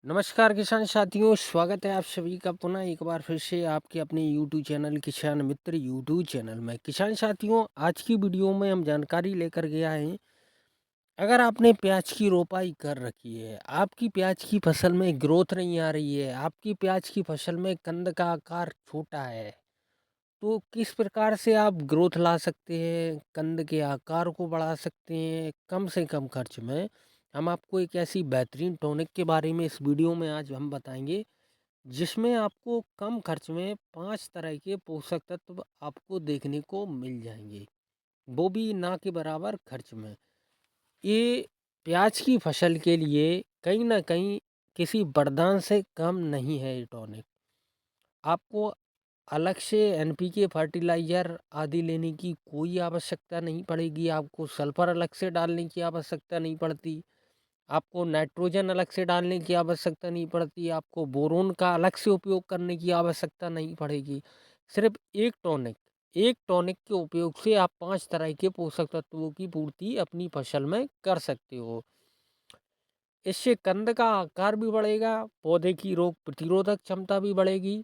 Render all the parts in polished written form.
नमस्कार किसान साथियों, स्वागत है आप सभी का पुनः एक बार फिर से आपके अपने यूट्यूब चैनल किसान मित्र यूट्यूब चैनल में। किसान साथियों, आज की वीडियो में हम जानकारी लेकर के आए हैं। अगर आपने प्याज की रोपाई कर रखी है, आपकी प्याज की फसल में ग्रोथ नहीं आ रही है, आपकी प्याज की फसल में कंद का आकार छोटा है, तो किस प्रकार से आप ग्रोथ ला सकते हैं, कंद के आकार को बढ़ा सकते हैं कम से कम खर्च में। हम आपको एक ऐसी बेहतरीन टॉनिक के बारे में इस वीडियो में आज हम बताएंगे, जिसमें आपको कम खर्च में 5 तरह के पोषक तत्व आपको देखने को मिल जाएंगे, वो भी ना के बराबर खर्च में। ये प्याज की फसल के लिए कहीं ना कहीं किसी वरदान से कम नहीं है। ये टॉनिक आपको अलग से एनपीके फर्टिलाइज़र आदि लेने की कोई आवश्यकता नहीं पड़ेगी, आपको सल्फर अलग से डालने की आवश्यकता नहीं पड़ती, आपको नाइट्रोजन अलग से डालने की आवश्यकता नहीं पड़ती, आपको बोरोन का अलग से उपयोग करने की आवश्यकता नहीं पड़ेगी। सिर्फ एक टॉनिक के उपयोग से आप 5 तरह के पोषक तत्वों की पूर्ति अपनी फसल में कर सकते हो। इससे कंद का आकार भी बढ़ेगा, पौधे की रोग प्रतिरोधक क्षमता भी बढ़ेगी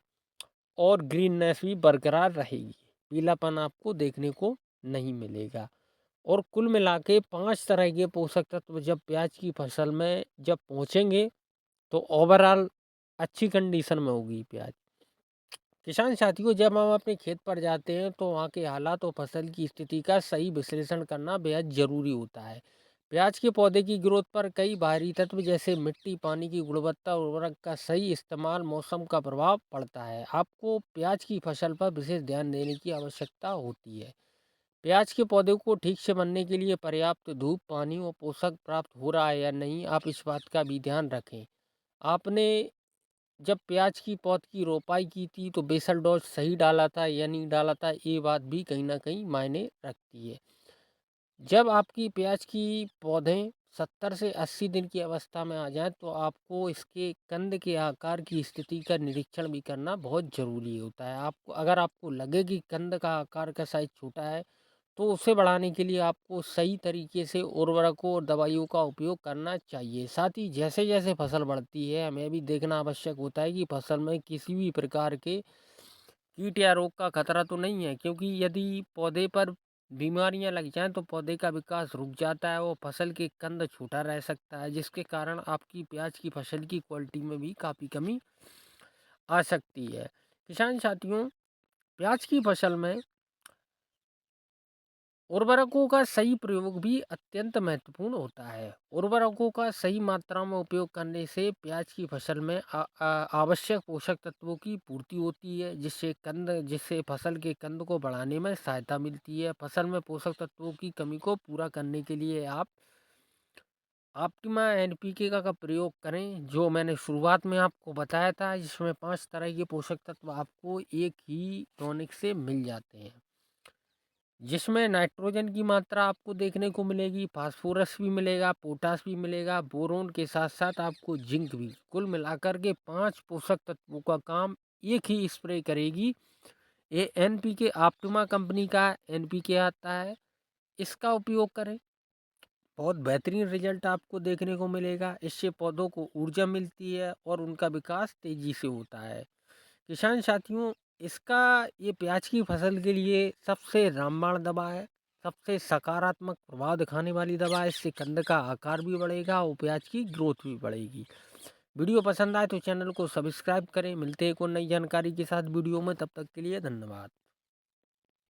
और ग्रीननेस भी बरकरार रहेगी। पीलापन आपको देखने को नहीं मिलेगा। और कुल मिला के 5 तरह के पोषक तत्व जब प्याज की फसल में जब पहुँचेंगे, तो ओवरऑल अच्छी कंडीशन में होगी प्याज। किसान साथियों, जब हम अपने खेत पर जाते हैं तो वहाँ के हालात और फसल की स्थिति का सही विश्लेषण करना बेहद ज़रूरी होता है। प्याज के पौधे की ग्रोथ पर कई बाहरी तत्व जैसे मिट्टी, पानी की गुणवत्ता, उर्वरक का सही इस्तेमाल, मौसम का प्रभाव पड़ता है। आपको प्याज की फसल पर विशेष ध्यान देने की आवश्यकता होती है। प्याज के पौधे को ठीक से बनने के लिए पर्याप्त धूप, पानी और पोषक प्राप्त हो रहा है या नहीं, आप इस बात का भी ध्यान रखें। आपने जब प्याज की पौध की रोपाई की थी तो बेसल डोज सही डाला था या नहीं डाला था, ये बात भी कहीं ना कहीं मायने रखती है। जब आपकी प्याज की पौधें 70 से 80 दिन की अवस्था में आ जाएं, तो आपको इसके कंद के आकार की स्थिति का निरीक्षण भी करना बहुत ज़रूरी होता है। आपको अगर आपको लगे कि कंद का आकार का साइज छोटा है, तो उसे बढ़ाने के लिए आपको सही तरीके से उर्वरकों और दवाइयों का उपयोग करना चाहिए। साथ ही जैसे जैसे फसल बढ़ती है, हमें भी देखना आवश्यक होता है कि फसल में किसी भी प्रकार के कीट या रोग का खतरा तो नहीं है, क्योंकि यदि पौधे पर बीमारियां लग जाएं तो पौधे का विकास रुक जाता है और फसल के कंद छोटा रह सकता है, जिसके कारण आपकी प्याज की फसल की क्वालिटी में भी काफ़ी कमी आ सकती है। किसान साथियों, प्याज की फसल में उर्वरकों का सही प्रयोग भी अत्यंत महत्वपूर्ण होता है। उर्वरकों का सही मात्रा में उपयोग करने से प्याज की फसल में आवश्यक पोषक तत्वों की पूर्ति होती है, जिससे फसल के कंद को बढ़ाने में सहायता मिलती है। फसल में पोषक तत्वों की कमी को पूरा करने के लिए आप ऑप्टिमा एनपीके का प्रयोग करें, जो मैंने शुरुआत में आपको बताया था, जिसमें 5 तरह के पोषक तत्व आपको एक ही टॉनिक से मिल जाते हैं, जिसमें नाइट्रोजन की मात्रा आपको देखने को मिलेगी, फास्फोरस भी मिलेगा, पोटास भी मिलेगा, बोरोन के साथ साथ आपको जिंक भी। कुल मिलाकर के 5 पोषक तत्वों का काम एक ही स्प्रे करेगी। ये एनपीके ऑप्टिमा कंपनी का एनपीके आता है, इसका उपयोग करें, बहुत बेहतरीन रिजल्ट आपको देखने को मिलेगा। इससे पौधों को ऊर्जा मिलती है और उनका विकास तेजी से होता है। किसान साथियों, इसका ये प्याज की फसल के लिए सबसे रामबाण दवा है, सबसे सकारात्मक प्रभाव दिखाने वाली दवा है। इससे कंद का आकार भी बढ़ेगा और प्याज की ग्रोथ भी बढ़ेगी। वीडियो पसंद आए तो चैनल को सब्सक्राइब करें। मिलते हैं को नई जानकारी के साथ वीडियो में, तब तक के लिए धन्यवाद।